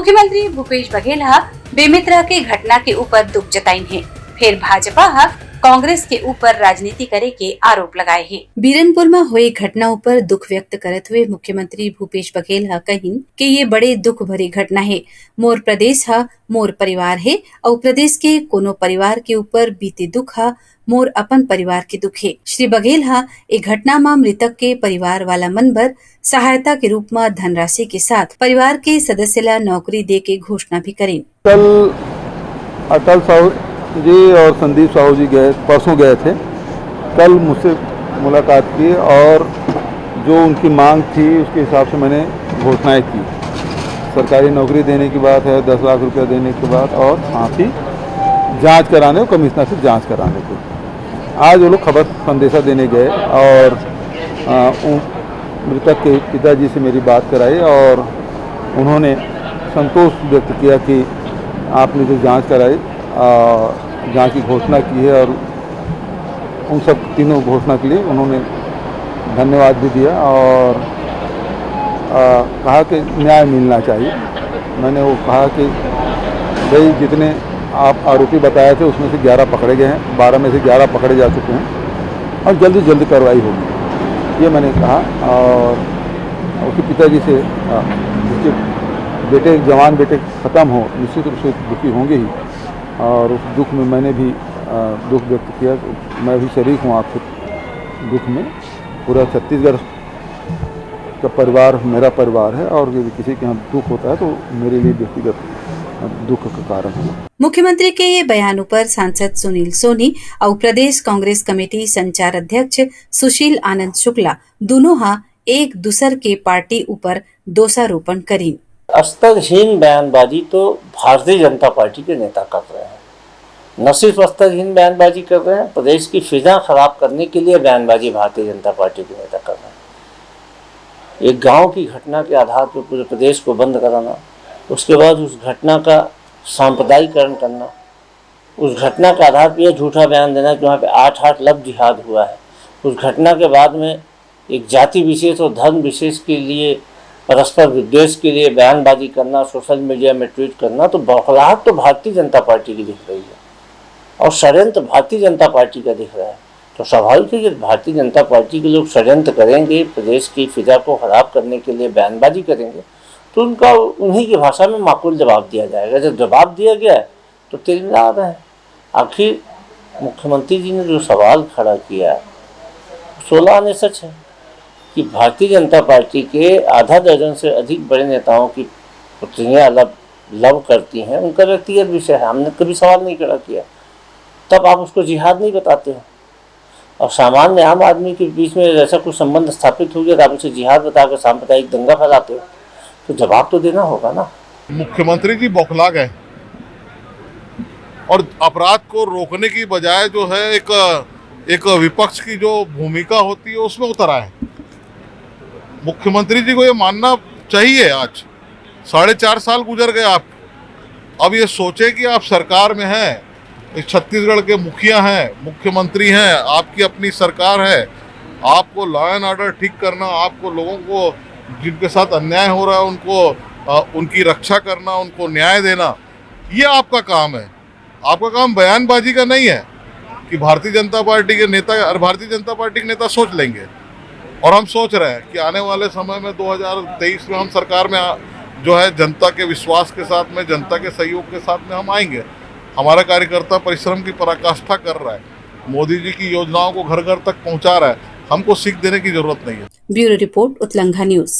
मुख्यमंत्री भूपेश बघेल बेमित्रा के घटना के ऊपर दुख जताइन है। फिर भाजपा कांग्रेस के ऊपर राजनीति करे के आरोप लगाए हैं। बीरनपुर में हुए घटनाओं पर दुख व्यक्त करते हुए मुख्यमंत्री भूपेश बघेल कहिन कि ये बड़े दुख भरी घटना है। मोर प्रदेश मोर परिवार है और प्रदेश के कोनो परिवार के ऊपर बीते दुख मोर अपन परिवार के दुख है। श्री बघेल एक घटना में मृतक के परिवार वाला मन भर सहायता के रूप में धनराशि के साथ परिवार के सदस्य ला नौकरी दे के घोषणा भी करें। कल अटल साहू जी और संदीप साहू जी परसों गए थे। कल मुझसे मुलाकात की और जो उनकी मांग थी उसके हिसाब से मैंने घोषणाएं की। सरकारी नौकरी देने की बात है, 10 लाख रुपया देने की बात, और साथ ही जांच कराने को, कमिश्नर से जांच कराने को। आज वो लोग खबर संदेशा देने गए और मृतक के पिताजी से मेरी बात कराई और उन्होंने संतोष व्यक्त किया कि आपने जो जांच कराई, जांच की घोषणा की है, और उन सब तीनों घोषणा के लिए उन्होंने धन्यवाद भी दिया और कहा कि न्याय मिलना चाहिए। मैंने वो कहा कि भाई जितने आप आरोपी बताए थे उसमें से 11 पकड़े गए हैं, 12 में से 11 पकड़े जा चुके हैं और जल्दी जल्दी कार्रवाई होगी, ये मैंने कहा। और उसके पिताजी से उसके बेटे, जवान बेटे ख़त्म हो, निश्चित रूप से दुखी होंगे ही, और उस दुख में मैंने भी दुख व्यक्त किया। मैं भी शरीक हूँ आपके दुख में। पूरा छत्तीसगढ़ का परिवार मेरा परिवार है और यदि किसी के यहाँ दुख होता है तो मेरे लिए व्यक्तिगत दुख का कारण है। मुख्यमंत्री के ये बयानों पर सांसद सुनील सोनी और प्रदेश कांग्रेस कमेटी संचार अध्यक्ष सुशील आनंद शुक्ला दोनों एक दूसर के पार्टी ऊपर दोषारोपण करी। स्तरहीन बयानबाजी तो भारतीय जनता पार्टी के नेता कर रहे हैं। न सिर्फ स्तरहीन बयानबाजी कर रहे हैं, प्रदेश की फिजा खराब करने के लिए बयानबाजी भारतीय जनता पार्टी के नेता कर रहे हैं। एक गांव की घटना के आधार पर पूरे प्रदेश को बंद कराना, उसके बाद उस घटना का सांप्रदायिकरण करना, उस घटना के आधार पर यह झूठा बयान देना कि वहाँ पे 8 लव जिहाद हुआ है, उस घटना के बाद में एक जाति विशेष और धर्म विशेष के लिए परस्पर विद्वेष के लिए बयानबाजी करना, सोशल मीडिया में ट्वीट करना, तो बौखलाहट तो भारतीय जनता पार्टी की दिख रही है और षड्यंत्र भारतीय जनता पार्टी का दिख रहा है। तो स्वाभाविक है कि भारतीय जनता पार्टी के लोग षड्यंत्र करेंगे, प्रदेश की फिजा को खराब करने के लिए बयानबाजी करेंगे, तो उनका उन्हीं की भाषा में माकूल जवाब दिया जाएगा। जब जवाब दिया गया है तो तिलमिला रहे हैं। आखिर मुख्यमंत्री जी ने जो सवाल खड़ा किया 16 आने सच है कि भारतीय जनता पार्टी के आधा दर्जन से अधिक बड़े नेताओं की पुत्रियाँ लव करती हैं, उनका व्यक्तिगत विषय है, हमने कभी सवाल नहीं खड़ा किया। तब आप उसको जिहाद नहीं बताते हो, और सामान्य आम आदमी के बीच में ऐसा कुछ संबंध स्थापित हो गया तो आप उसे जिहाद बताकर सांप्रदायिक दंगा फैलाते हो, तो जवाब तो देना होगा ना। मुख्यमंत्री जी बौखला गए और अपराध को रोकने की बजाय जो है एक विपक्ष की जो भूमिका होती है उसमें उतर आए। मुख्यमंत्री जी को ये मानना चाहिए, आज 4.5 साल गुजर गए आप, अब ये सोचे कि आप सरकार में हैं, इस छत्तीसगढ़ के मुखिया हैं, मुख्यमंत्री हैं, आपकी अपनी सरकार है, आपको लॉ एंड ऑर्डर ठीक करना, आपको लोगों को जिनके साथ अन्याय हो रहा है उनको उनकी रक्षा करना, उनको न्याय देना, ये आपका काम है। आपका काम बयानबाजी का नहीं है कि भारतीय जनता पार्टी के नेता और भारतीय जनता पार्टी के नेता सोच लेंगे। और हम सोच रहे हैं कि आने वाले समय में 2023 में हम सरकार में जो है जनता के विश्वास के साथ में, जनता के सहयोग के साथ में हम आएंगे। हमारा कार्यकर्ता परिश्रम की पराकाष्ठा कर रहा है, मोदी जी की योजनाओं को घर घर तक पहुंचा रहा है, हमको सीख देने की जरूरत नहीं है। ब्यूरो रिपोर्ट, उत्लंघा न्यूज।